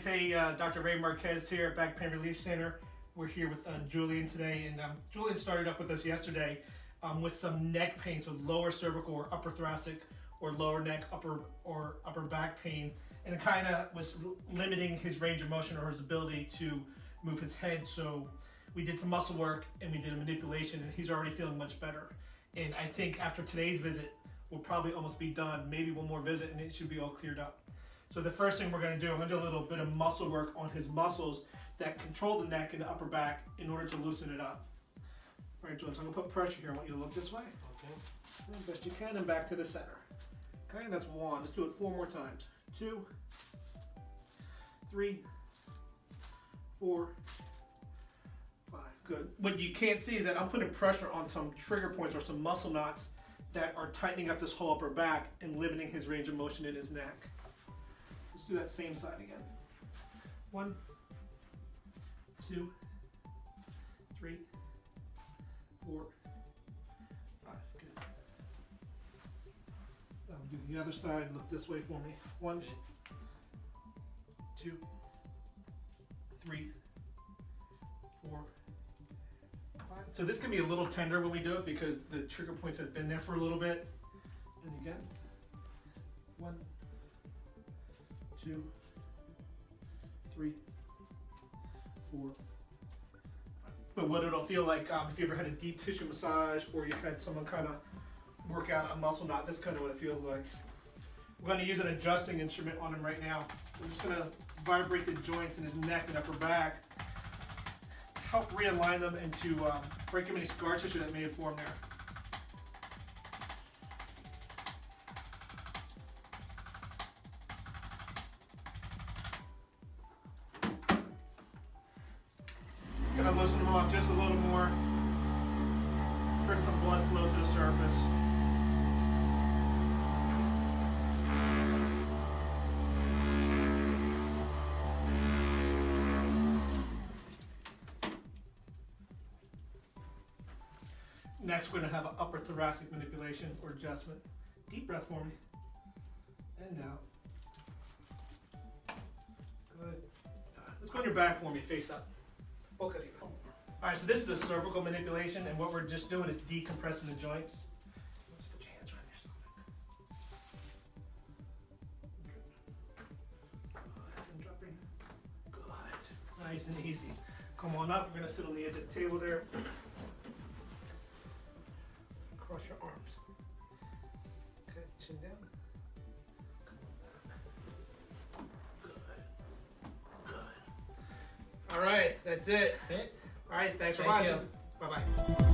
guys, hey, Dr. Ray Marque here at Back Pain Relief Center. We're here with Julian today, and Julian started up with us yesterday with some neck pain, so lower cervical or upper thoracic or lower neck, upper back pain, and it kind of was limiting his range of motion or his ability to move his head. So we did some muscle work and we did a manipulation, and he's already feeling much better. And I think after today's visit, we'll probably almost be done, maybe one more visit, and it should be all cleared up. So the first thing we're going to do, I'm going to do a little bit of muscle work on his muscles that control the neck and the upper back in order to loosen it up. All right, Julian, so I'm going to put pressure here. I want you to look this way. Okay. And best you can, and back to the center. Okay, and that's one. Let's do it 4 more times. 2, 3, 4, 5. Good. What you can't see is that I'm putting pressure on some trigger points or some muscle knots that are tightening up this whole upper back and limiting his range of motion in his neck. Let's do that same side again. 1, 2, 3, 4, 5. Good. Now we'll do the other side. Look this way for me. 1, 2, 3, 4, 5. So this can be a little tender when we do it because the trigger points have been there for a little bit. And again. 1, 2, 3, 4, 5. But what it'll feel like if you ever had a deep tissue massage or you had someone kind of work out a muscle knot, that's kind of what it feels like. We're going to use an adjusting instrument on him right now. We're just going to vibrate the joints in his neck and upper back, help realign them and to break up any scar tissue that may have formed there. Gonna loosen them up just a little more, bring some blood flow to the surface. Next, we're gonna have an upper thoracic manipulation or adjustment. Deep breath for me, and out. Good. Let's go on your back for me, face up. All right, so this is a cervical manipulation, and what we're just doing is decompressing the joints. Just put your hands around your stomach. Good. And dropping. Good. Nice and easy. Come on up. We're going to sit on the edge of the table there. Cross your arms. Okay, chin down. All right, that's it. All right, thanks for watching. Bye-bye.